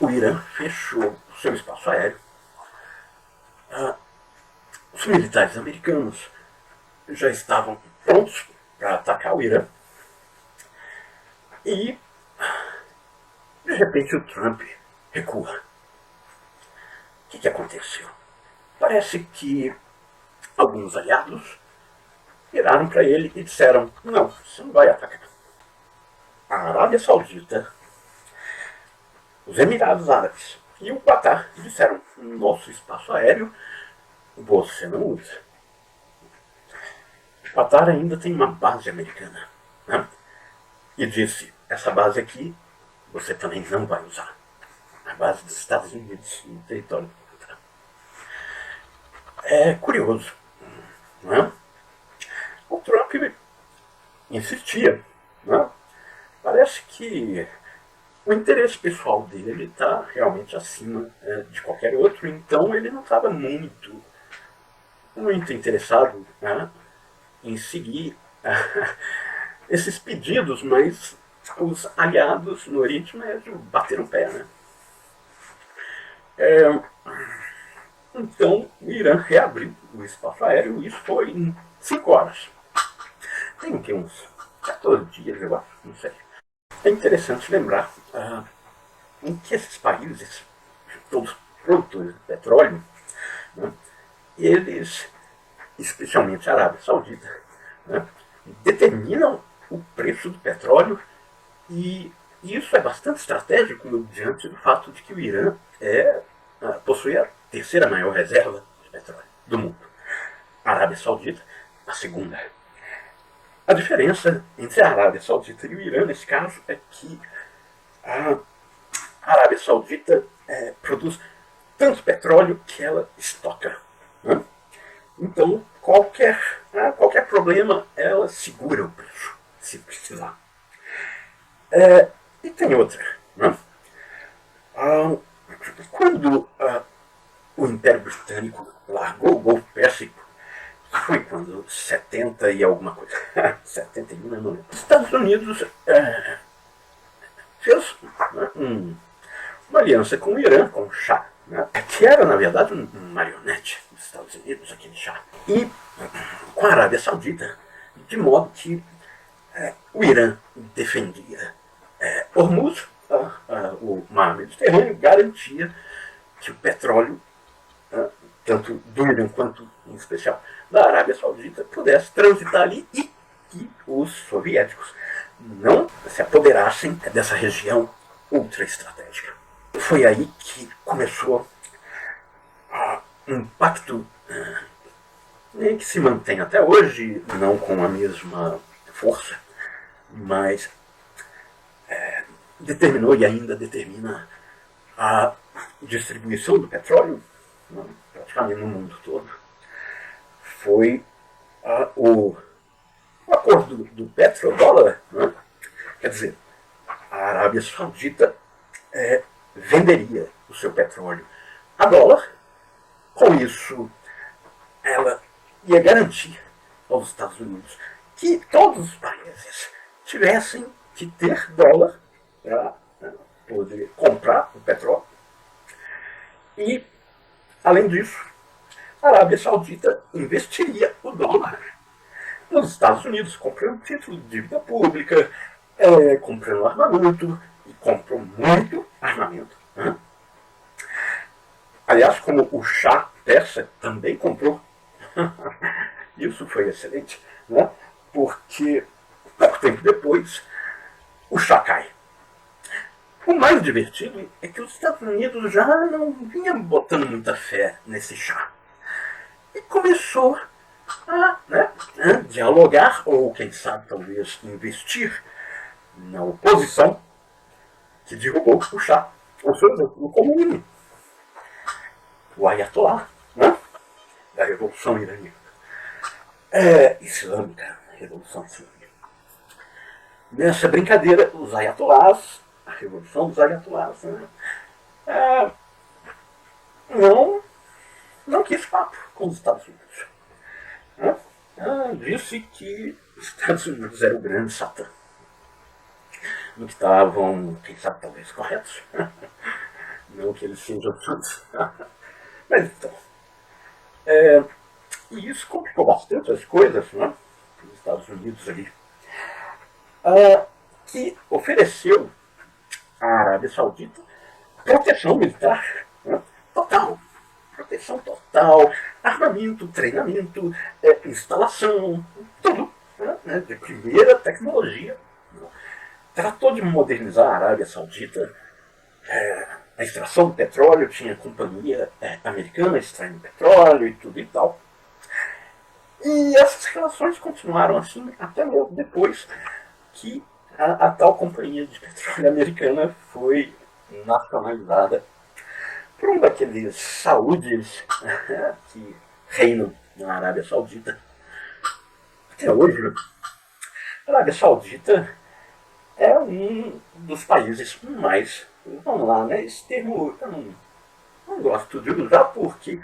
o Irã fechou o seu espaço aéreo. Os militares americanos já estavam prontos para atacar o Irã. E, de repente, o Trump recua. O que aconteceu? Parece que alguns aliados viraram para ele e disseram: não, você não vai atacar. A Arábia Saudita, os Emirados Árabes e o Qatar disseram: nosso espaço aéreo você não usa. O Qatar ainda tem uma base americana, né? E disse: essa base aqui você também não vai usar. A base dos Estados Unidos no território do Qatar. É curioso, né? O Trump insistia, né? Parece que o interesse pessoal dele está realmente acima de qualquer outro, então ele não estava muito interessado, né, em seguir esses pedidos, mas os aliados no Oriente Médio bateram o pé, né? Então o Irã reabriu o espaço aéreo e isso foi em 5 horas. Tem o que, uns 14 dias, eu acho, não sei. É interessante lembrar em que esses países, todos produtores de petróleo, né, eles, especialmente a Arábia Saudita, né, determinam o preço do petróleo e isso é bastante estratégico diante do fato de que o Irã possui a terceira maior reserva de petróleo do mundo. A Arábia Saudita, a segunda. A diferença entre a Arábia Saudita e o Irã, nesse caso, é que a Arábia Saudita produz tanto petróleo que ela estoca, né? Então, qualquer problema, ela segura o preço, se precisar. E tem outra, né? Quando o Império Britânico largou o Golfo Pérsico, foi quando 70 e alguma coisa, 71, não lembro. Os Estados Unidos fez, né, uma aliança com o Irã, com o Shah, né, que era, na verdade, um marionete dos Estados Unidos, aquele Shah, e com a Arábia Saudita, de modo que o Irã defendia Hormuz, o mar Mediterrâneo, garantia que o petróleo, tanto do Irã quanto, em especial, da Arábia Saudita, pudesse transitar ali e que os soviéticos não se apoderassem dessa região ultra estratégica. Foi aí que começou um pacto que se mantém até hoje, não com a mesma força, mas determinou e ainda determina a distribuição do petróleo, praticamente no mundo todo. Foi o acordo do petrodólar, né? Quer dizer, a Arábia Saudita venderia o seu petróleo a dólar. Com isso, ela ia garantir aos Estados Unidos que todos os países tivessem que ter dólar para poder comprar o petróleo. E, além disso, a Arábia Saudita investiria o dólar nos Estados Unidos, comprando título de dívida pública, comprando armamento, e comprou muito armamento. Né? Aliás, como o Shah persa também comprou, isso foi excelente, né? Porque pouco tempo depois o Shah cai. O mais divertido é que os Estados Unidos já não vinham botando muita fé nesse Shah. E começou a dialogar, ou quem sabe talvez investir na oposição que derrubou o Shah, ou seja, o comunismo, o Ayatollah, né, da Revolução Iraniana. Islâmica, Revolução Islâmica. Nessa brincadeira, os Ayatollahs, a Revolução dos Ayatollahs, né, não quis papo com os Estados Unidos. Disse que os Estados Unidos era o grande Satã. No que estavam, quem sabe, talvez corretos. não que eles sejam tantos. Mas então, e isso complicou bastante as coisas, né? Nos Estados Unidos ali, que ofereceu à Arábia Saudita proteção militar, né? Total. Proteção total, armamento, treinamento, instalação, tudo, né? De primeira tecnologia. Tratou de modernizar a Arábia Saudita. A extração do petróleo, tinha companhia americana extraindo petróleo e tudo e tal. E essas relações continuaram assim até mesmo depois que a tal companhia de petróleo americana foi nacionalizada por um daqueles saúdes que reinam na Arábia Saudita. Até hoje, a Arábia Saudita é um dos países mais... Vamos lá, né? Esse termo eu não gosto de usar porque,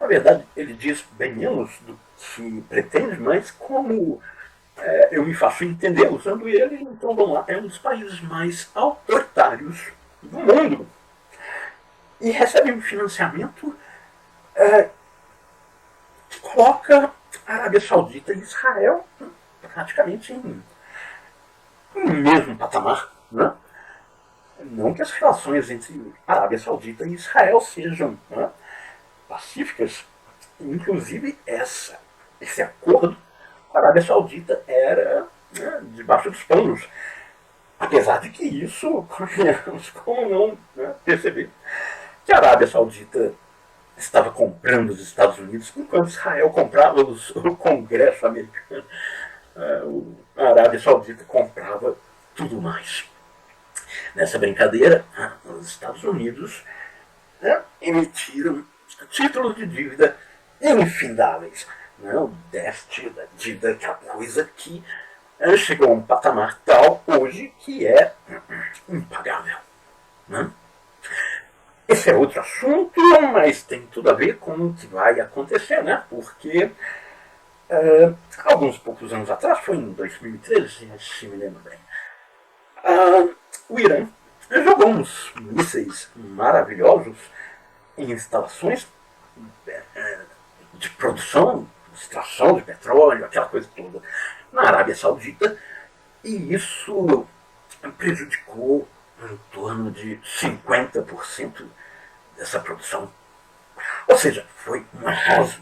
na verdade, ele diz bem menos do que pretende, mas como eu me faço entender usando ele, então vamos lá, é um dos países mais autoritários do mundo. E recebe um financiamento que coloca a Arábia Saudita e Israel praticamente em mesmo patamar. Né? Não que as relações entre a Arábia Saudita e Israel sejam pacíficas, inclusive esse acordo com a Arábia Saudita era debaixo dos panos. Apesar de que isso, como não perceber, que a Arábia Saudita estava comprando os Estados Unidos, enquanto Israel comprava o Congresso americano, a Arábia Saudita comprava tudo mais. Nessa brincadeira, os Estados Unidos emitiram títulos de dívida infindáveis. O déficit da dívida, que é uma coisa que chegou a um patamar tal hoje que é impagável. Né? Esse é outro assunto, mas tem tudo a ver com o que vai acontecer, né? Porque alguns poucos anos atrás, foi em 2013, se me lembro bem, o Irã jogou uns mísseis maravilhosos em instalações de produção, extração de petróleo, aquela coisa toda, na Arábia Saudita, e isso prejudicou em torno de 50% dessa produção. Ou seja, foi um arraso.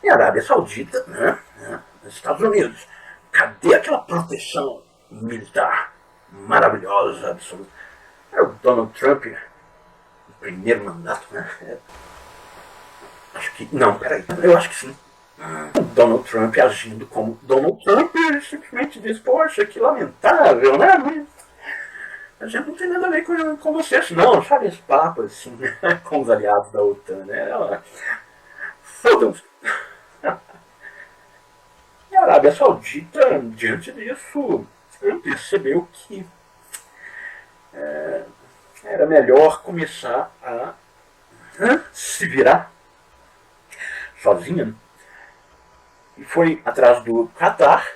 E a Arábia Saudita, nos Estados Unidos, cadê aquela proteção militar maravilhosa, absoluta? Era o Donald Trump, o primeiro mandato, Acho que. Não, peraí. Eu acho que sim. O Donald Trump agindo como Donald Trump, ele simplesmente diz, poxa, que lamentável, né? A gente não tem nada a ver com vocês, não, sabe? Esse papo, assim, com os aliados da OTAN, né? Fodam-se. E a Arábia Saudita, diante disso, percebeu que era melhor começar a se virar sozinha. E foi atrás do Qatar,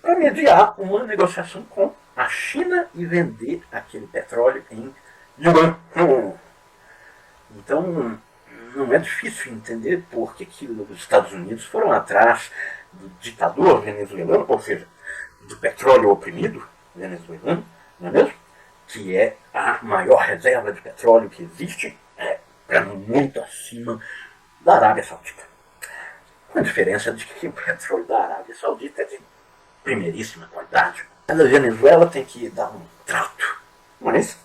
para mediar uma negociação com a China e vender aquele petróleo em yuan. Então, não é difícil entender por que os Estados Unidos foram atrás do ditador venezuelano, ou seja, do petróleo oprimido venezuelano, não é mesmo? Que é a maior reserva de petróleo que existe, para muito acima da Arábia Saudita. Com a diferença de que o petróleo da Arábia Saudita é de primeiríssima qualidade. A da Venezuela tem que dar um trato, mas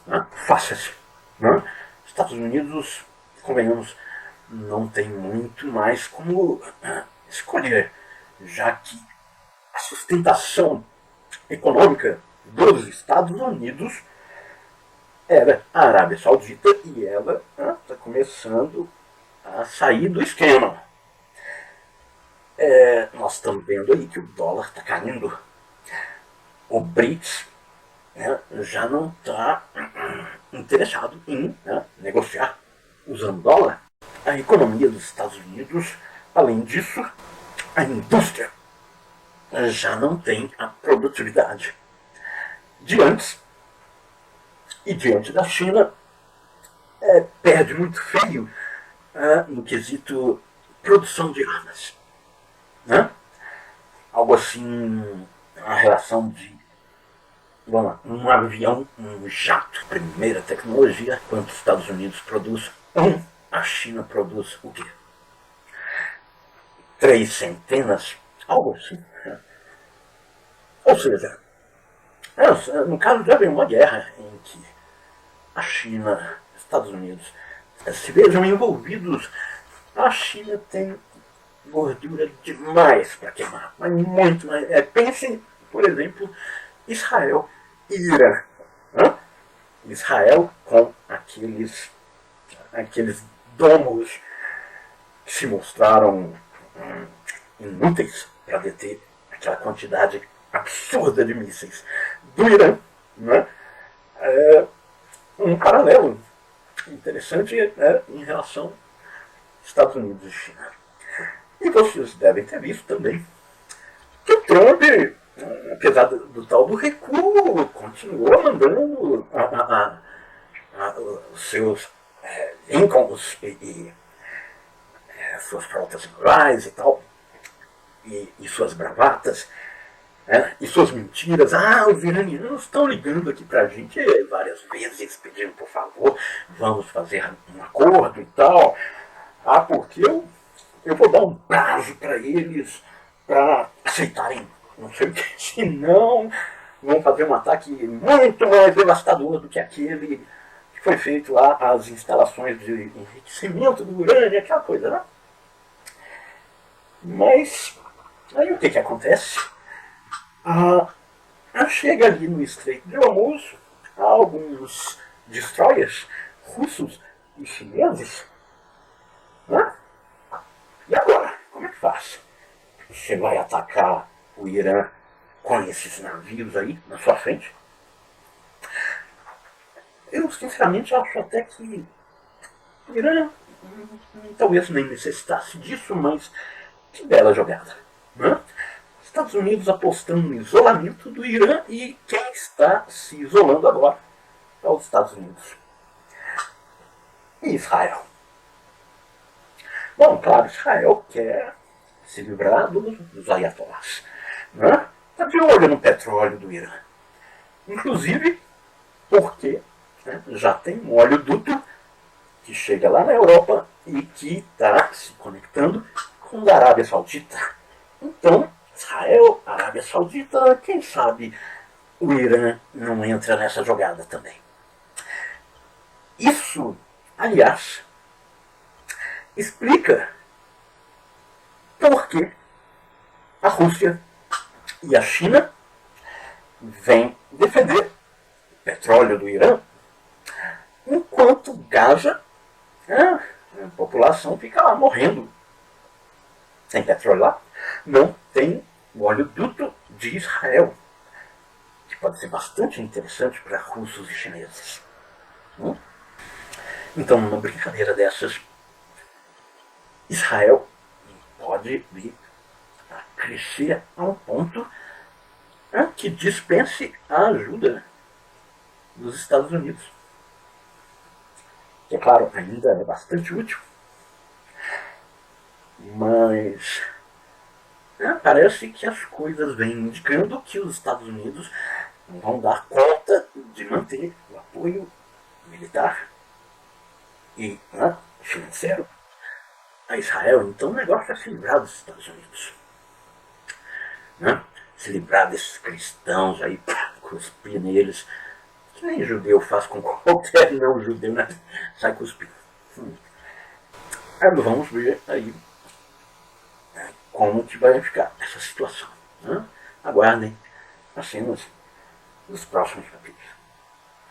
faça-se. Estados Unidos, convenhamos, não tem muito mais como escolher, já que a sustentação econômica dos Estados Unidos era a Arábia Saudita e ela está começando a sair do esquema. Nós estamos vendo aí que o dólar está caindo. O BRICS já não está interessado em negociar usando dólar. A economia dos Estados Unidos, além disso, a indústria já não tem a produtividade de antes. E diante da China, perde muito feio no quesito produção de armas. Né? Algo assim, a relação de um avião, um jato, primeira tecnologia, quanto os Estados Unidos produz, a China produz o quê? 3 centenas? Algo assim. Ou seja, no caso já vem uma guerra em que a China, Estados Unidos se vejam envolvidos. A China tem gordura demais para queimar, mas muito mais. Pensem, por exemplo, Israel e Irã. Né? Israel com aqueles domos que se mostraram inúteis para deter aquela quantidade absurda de mísseis do Irã. Né? Um paralelo interessante em relação aos Estados Unidos e China. E vocês devem ter visto também que o Trump, apesar do tal do recuo, continuou mandando os seus Lincolns e suas frotas navais e tal, e suas bravatas, e suas mentiras. Os iranianos estão ligando aqui pra gente várias vezes, pedindo por favor, vamos fazer um acordo e tal. Porque eu vou dar um prazo para eles para aceitarem não sei o que, senão vão fazer um ataque muito mais devastador do que aquele que foi feito lá às instalações de enriquecimento do urânio, aquela coisa, né? Mas aí o que acontece? Chega ali no Estreito de Hormuz alguns destroyers russos e chineses. Né? E agora? Como é que faz? Você vai atacar o Irã com esses navios aí na sua frente? Eu, sinceramente, acho até que o Irã talvez nem necessitasse disso, mas que bela jogada. Né? Estados Unidos apostando no isolamento do Irã e quem está se isolando agora é os Estados Unidos. E Israel. Bom, claro, Israel quer se livrar dos ayatollahs. Né? Está de olho no petróleo do Irã. Inclusive porque já tem um oleoduto que chega lá na Europa e que está se conectando com a Arábia Saudita. Então, Israel, Arábia Saudita, quem sabe o Irã não entra nessa jogada também. Isso, aliás, explica por que a Rússia e a China vêm defender o petróleo do Irã, enquanto Gaza, a população fica lá morrendo. Tem petróleo lá? Não, tem o oleoduto de Israel, que pode ser bastante interessante para russos e chineses. Então, numa brincadeira dessas, Israel pode vir a crescer a um ponto que dispense a ajuda dos Estados Unidos. Que, é claro, ainda é bastante útil, mas parece que as coisas vêm indicando que os Estados Unidos vão dar conta de manter o apoio militar e financeiro a Israel. Então o negócio é se livrar dos Estados Unidos. Se livrar desses cristãos aí, cuspir neles, que nem judeu faz com qualquer não judeu, né? Sai cuspindo. Vamos ver aí como que vai ficar essa situação. Aguardem as cenas dos próximos capítulos.